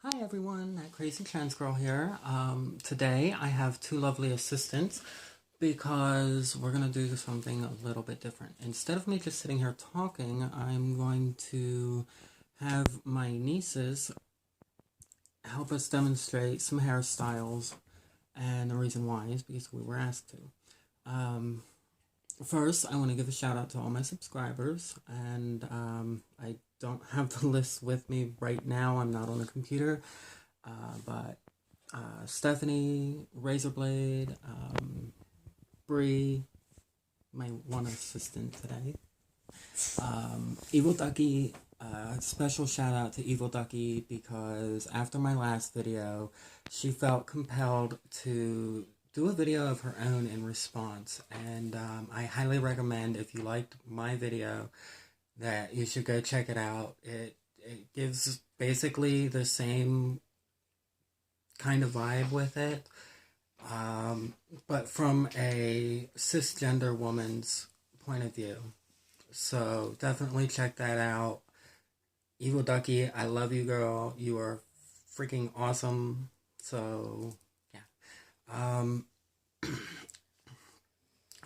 Hi everyone, that crazy trans girl here. Today I have two lovely assistants because we're gonna do something a little bit different. Instead of me just sitting here talking, I'm going to have my nieces help us demonstrate some hairstyles, and the reason why is because we were asked to. First, I want to give a shout out to all my subscribers, and I don't have the list with me right now. I'm not on a computer, but Stephanie, Razorblade, Bree, my one assistant today, Evil Ducky. Special shout out to Evil Ducky because after my last video, she felt compelled to do a video of her own in response, and I highly recommend, if you liked my video, that you should go check it out. It gives basically the same kind of vibe with it, but from a cisgender woman's point of view. So definitely check that out. Evil Ducky, I love you, girl. You are freaking awesome. So yeah.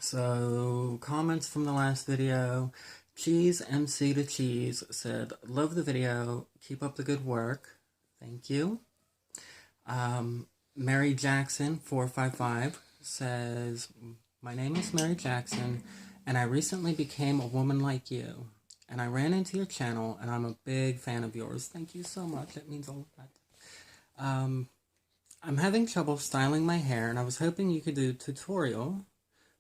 So comments from the last video. Cheese MC to Cheese said, "Love the video. Keep up the good work. Thank you." Mary Jackson 455 says, "My name is Mary Jackson, and I recently became a woman like you. And I ran into your channel, and I'm a big fan of yours." Thank you so much. It means a lot. I'm having trouble styling my hair, and I was hoping you could do a tutorial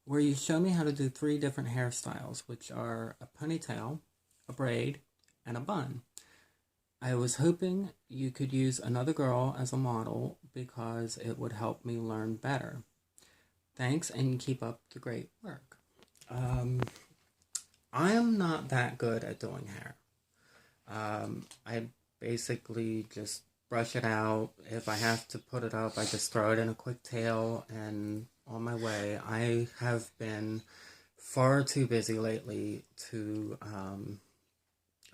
where you show me how to do 3 different hairstyles, which are a ponytail, a braid, and a bun. I was hoping you could use another girl as a model because it would help me learn better. Thanks, and keep up the great work. I am not that good at doing hair. I basically just brush it out. If I have to put it up, I just throw it in a quick tail and on my way. I have been far too busy lately to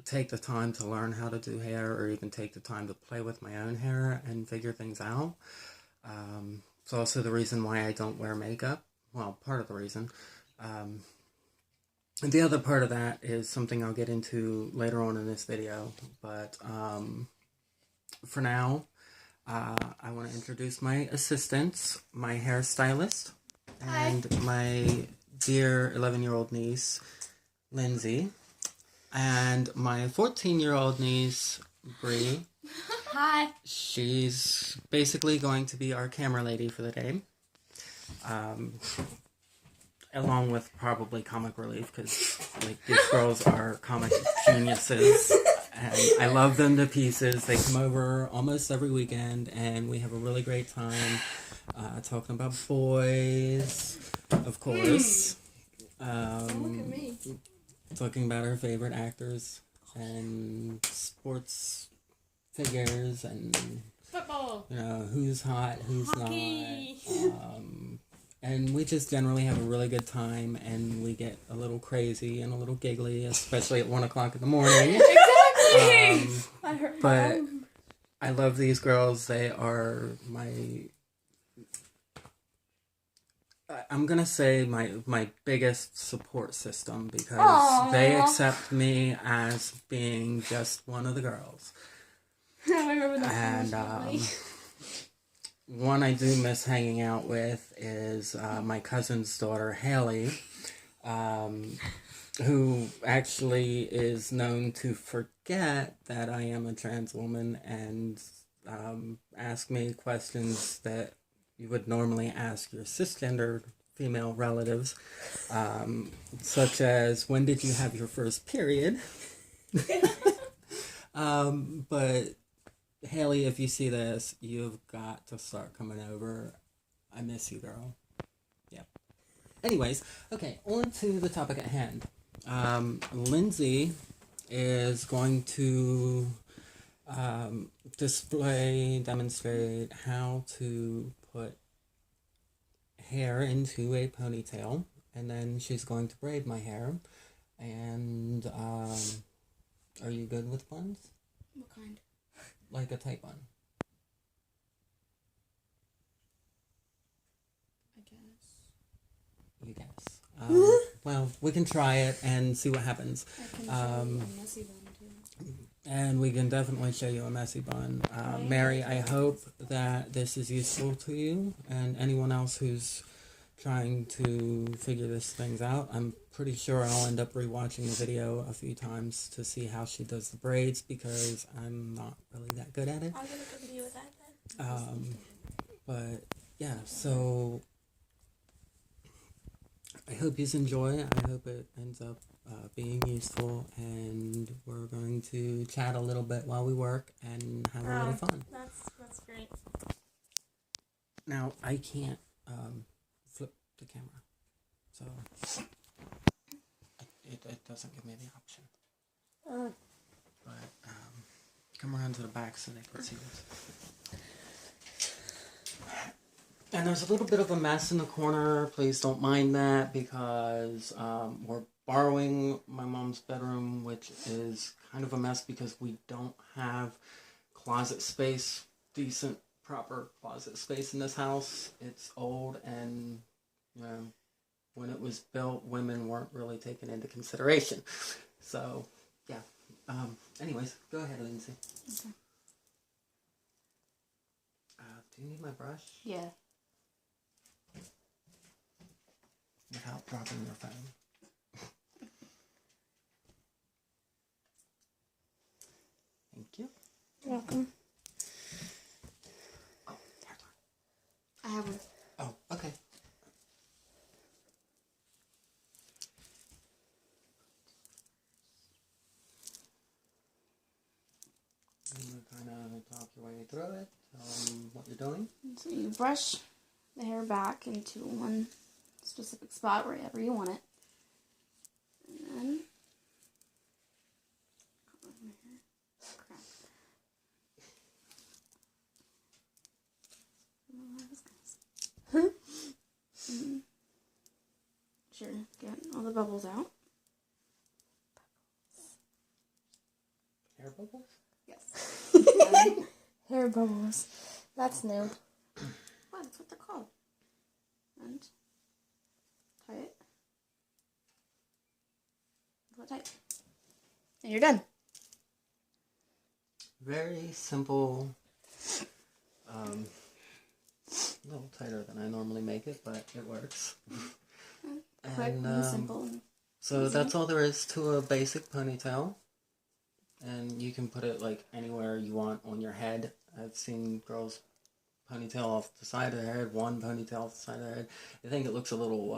take the time to learn how to do hair, or even take the time to play with my own hair and figure things out. It's also the reason why I don't wear makeup. Well, part of the reason. And the other part of that is something I'll get into later on in this video. But for now, I want to introduce my assistants, my hairstylist, and my dear 11-year-old niece, Lindsay, and my 14-year-old niece, Bree. Hi. She's basically going to be our camera lady for the day. Along with probably comic relief, because like these girls are comic geniuses, and I love them to pieces. They come over almost every weekend, and we have a really great time talking about boys, of course. Look at me. Talking about our favorite actors and sports figures, and Football. who's hot, who's Hockey. not. And we just generally have a really good time, and we get a little crazy and a little giggly, especially at 1 o'clock in the morning. Exactly. I heard. But I love these girls. They are I'm gonna say my biggest support system, because Aww. they accept me as being just one of the girls. I remember that. And one I do miss hanging out with is my cousin's daughter, Haley, who actually is known to forget that I am a trans woman and ask me questions that you would normally ask your cisgender female relatives, such as, when did you have your first period? But Haley, if you see this, you've got to start coming over. I miss you, girl. Yeah. Anyways, okay, on to the topic at hand. Lindsay is going to demonstrate how to put hair into a ponytail, and then she's going to braid my hair. And are you good with buns? What kind? Like a tight bun. well, we can try it and see what happens. I can show you a messy one too. And we can definitely show you a messy bun. Mary, I hope that this is useful to you and anyone else who's trying to figure this things out. I'm pretty sure I'll end up rewatching the video a few times to see how she does the braids because I'm not really that good at it. I'll get a good video with that then. But yeah, so I hope you enjoy. I hope it ends up being useful, and we're going to chat a little bit while we work and have a little fun. That's great. Now I can't flip the camera, so it doesn't give me the option. But come around to the back so they can see this. And there's a little bit of a mess in the corner. Please don't mind that because we're borrowing my mom's bedroom, which is kind of a mess because we don't have closet space, decent, proper closet space in this house. It's old and, you know, when it was built, women weren't really taken into consideration. So, yeah. Anyways, go ahead, Lindsay. Okay. Do you need my brush? Yeah. Without dropping your phone. Thank you. You're welcome. Oh, I have one. oh, okay. I'm gonna kind of talk your way through it. Tell them what you're doing. So you brush the hair back into one specific spot wherever you want it. And then crap. Sure, get all the bubbles out. Hair bubbles? Yes. Hair bubbles. That's new. Well, that's what they're called. And tie it. Pull it tight. And you're done. Very simple. A little tighter than I normally make it, but it works. Quick and simple. So easy. that's all there is to a basic ponytail. And you can put it like anywhere you want on your head. I've seen girls ponytail off the side of their head, one ponytail off the side of their head. I think it looks a little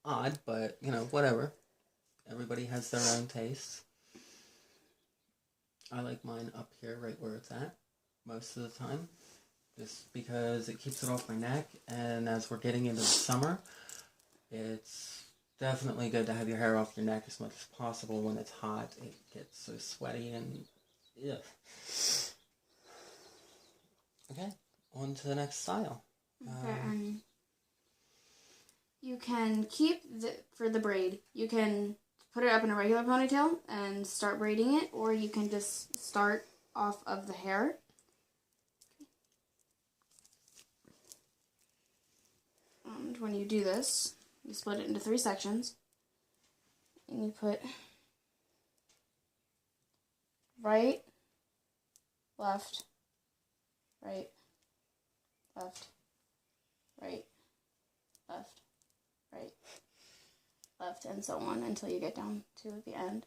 odd, but you know, whatever. Everybody has their own tastes. I like mine up here right where it's at most of the time. Just because it keeps it off my neck, and as we're getting into the summer, it's definitely good to have your hair off your neck as much as possible. When it's hot, it gets so sweaty and yeah. Okay, on to the next style. Okay, you can keep for the braid. You can put it up in a regular ponytail and start braiding it, or you can just start off of the hair. And when you do this, you split it into 3 sections, and you put right, left, right, left, right, left, right, left, and so on until you get down to the end.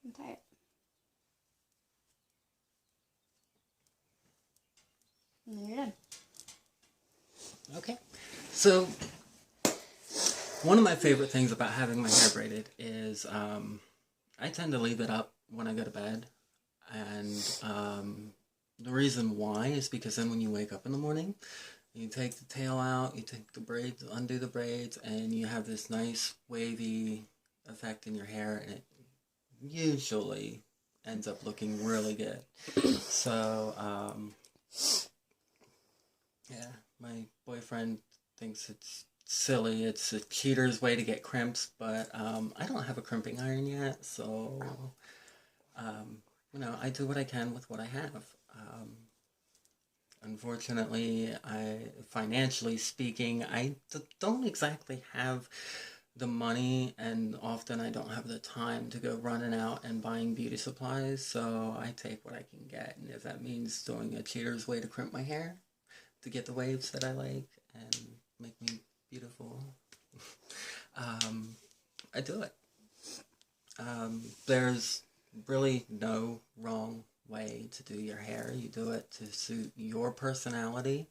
And tie it. And then you're done. Okay, so one of my favorite things about having my hair braided is I tend to leave it up when I go to bed, and the reason why is because then when you wake up in the morning, you take the tail out, you take the braids, undo the braids, and you have this nice wavy effect in your hair, and it usually ends up looking really good. So, yeah, my boyfriend thinks it's silly. It's a cheater's way to get crimps, but I don't have a crimping iron yet, so I do what I can with what I have. Unfortunately, financially speaking, don't exactly have the money, and often I don't have the time to go running out and buying beauty supplies, so I take what I can get, and if that means doing a cheater's way to crimp my hair to get the waves that I like and make me beautiful, I do it. There's really no wrong way to do your hair. You do it to suit your personality.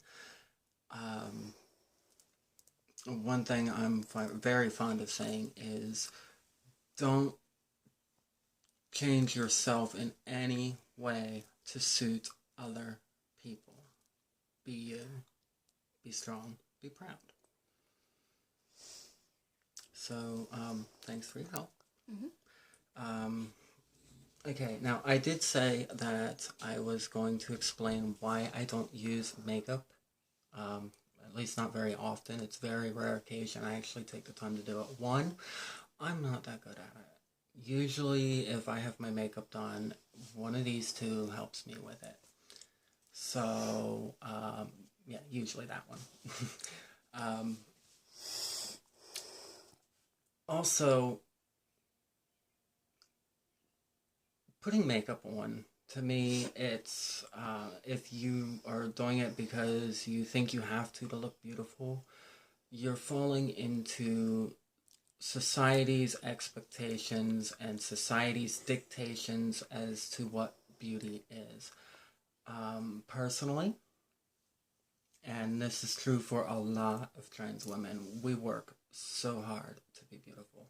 One thing I'm very fond of saying is don't change yourself in any way to suit other people. Be you. Be strong. Be proud. So, thanks for your help. Okay, now I did say that I was going to explain why I don't use makeup. At least not very often. It's very rare occasion I actually take the time to do it. One, I'm not that good at it. Usually, if I have my makeup done, one of these two helps me with it. So, yeah, usually that one. Also, putting makeup on, to me, it's, if you are doing it because you think you have to look beautiful, you're falling into society's expectations and society's dictations as to what beauty is. Personally, and this is true for a lot of trans women, we work so hard to be beautiful.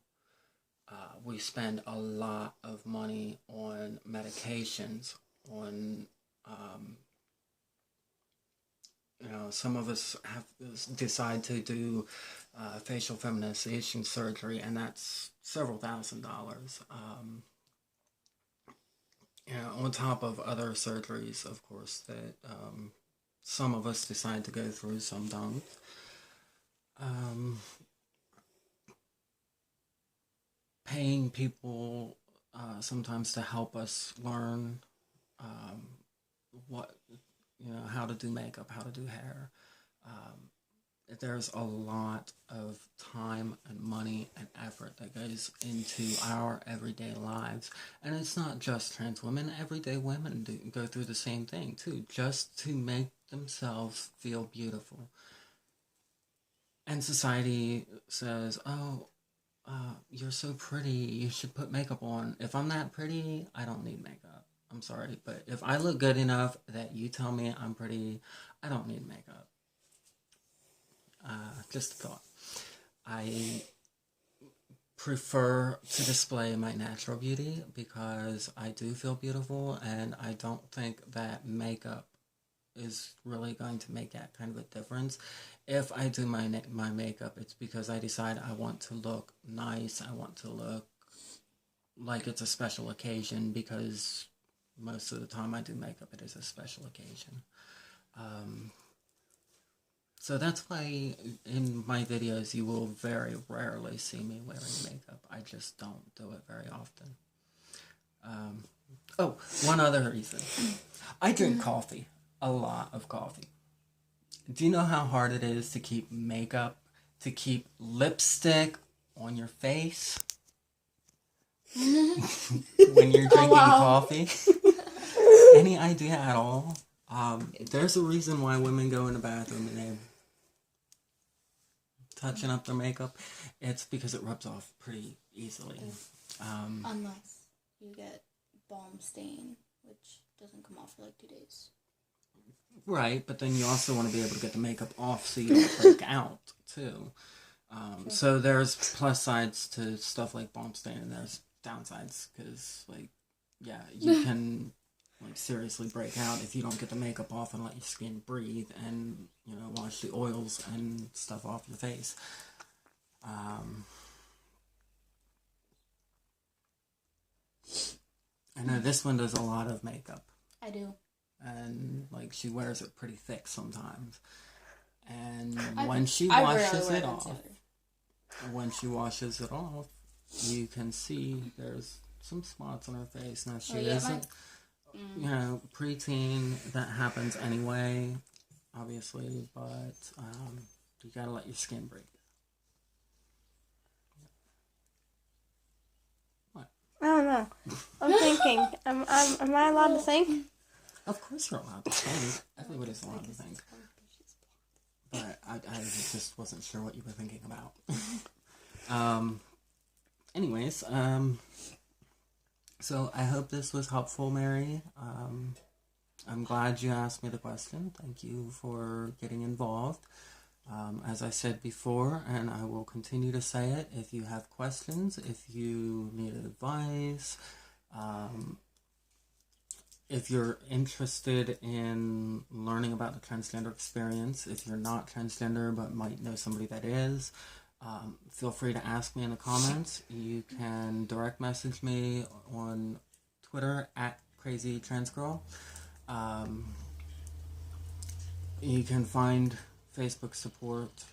We spend a lot of money on medications, on, some of us have decide to do facial feminization surgery, and that's several $1,000s. On top of other surgeries, of course, that some of us decide to go through, some don't. Paying people sometimes to help us learn how to do makeup, how to do hair. There's a lot of time and money and effort that goes into our everyday lives. And it's not just trans women. Everyday women go through the same thing, too, just to make themselves feel beautiful. And society says, oh, you're so pretty, you should put makeup on. If I'm that pretty, I don't need makeup. I'm sorry, but if I look good enough that you tell me I'm pretty, I don't need makeup. Just a thought. I prefer to display my natural beauty because I do feel beautiful, and I don't think that makeup is really going to make that kind of a difference. If I do my makeup, it's because I decide I want to look nice, I want to look like it's a special occasion, because most of the time I do makeup, it is a special occasion. So that's why in my videos you will very rarely see me wearing makeup. I just don't do it very often. One other reason. I drink coffee. A lot of coffee. Do you know how hard it is to keep makeup, to keep lipstick on your face when you're drinking coffee? Any idea at all? There's a reason why women go in the bathroom and they're touching up their makeup. It's because it rubs off pretty easily. Unless you get balm stain, which doesn't come off for like 2 days. Right, but then you also want to be able to get the makeup off so you don't break out, too. So there's plus sides to stuff like balm stain, and there's downsides, because, you can, seriously break out if you don't get the makeup off and let your skin breathe and, wash the oils and stuff off your face. I know this one does a lot of makeup. I do. And, she wears it pretty thick sometimes. And when she I washes rarely wear it them off, together. when she washes it off, you can see there's some spots on her face. Now, she isn't, you know, preteen. That happens anyway, obviously, but you gotta let your skin breathe. What? I don't know. I'm thinking. Am I allowed to think? Of course you're allowed to think. Everybody's allowed to think. But I just wasn't sure what you were thinking about. Anyways, so I hope this was helpful, Mary. I'm glad you asked me the question. Thank you for getting involved. As I said before, and I will continue to say it, if you have questions, if you need advice, if you're interested in learning about the transgender experience, if you're not transgender but might know somebody that is, feel free to ask me in the comments. You can direct message me on Twitter at CrazyTransGirl. You can find Facebook support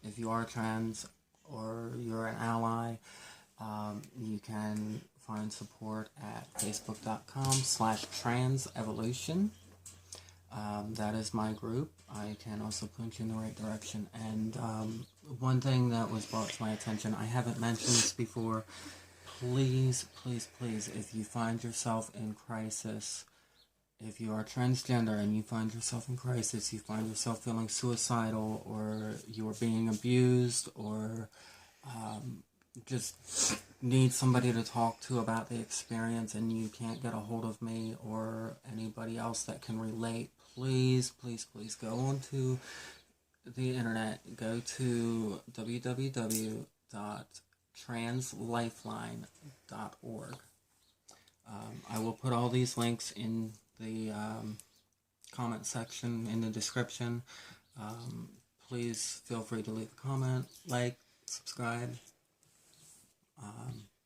if you are trans or you're an ally. You can find support at facebook.com/transevolution. That is my group. I can also point you in the right direction. And one thing that was brought to my attention, I haven't mentioned this before, please, please, please, if you find yourself in crisis, if you are transgender and you find yourself in crisis, you find yourself feeling suicidal, or you are being abused, or just need somebody to talk to about the experience and you can't get a hold of me or anybody else that can relate, please, please, please go onto the internet. Go to www.translifeline.org. I will put all these links in the comment section in the description. Please feel free to leave a comment, like, subscribe.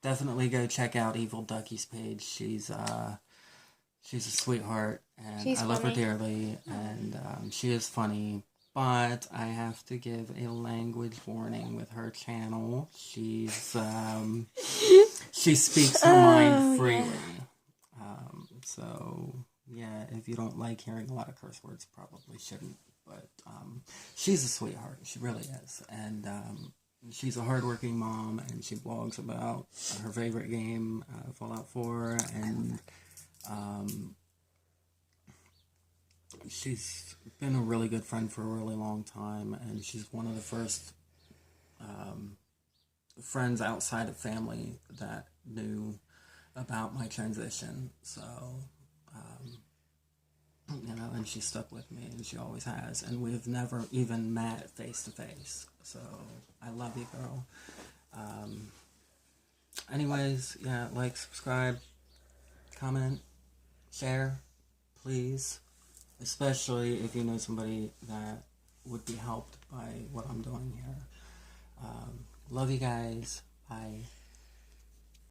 Definitely go check out Evil Ducky's page. She's a sweetheart, and She's I love her funny. dearly, and she is funny. But I have to give a language warning with her channel. She's she speaks her mind freely. So yeah, if you don't like hearing a lot of curse words, probably shouldn't. But she's a sweetheart. She really is, and she's a hardworking mom, and she blogs about her favorite game, Fallout 4, and she's been a really good friend for a really long time, and she's one of the first friends outside of family that knew about my transition. So, you know, and she stuck with me, and she always has, and we've never even met face to face. So I love you, girl. Anyways, yeah, like, subscribe, comment, share, please. Especially if you know somebody that would be helped by what I'm doing here. Love you guys. Bye.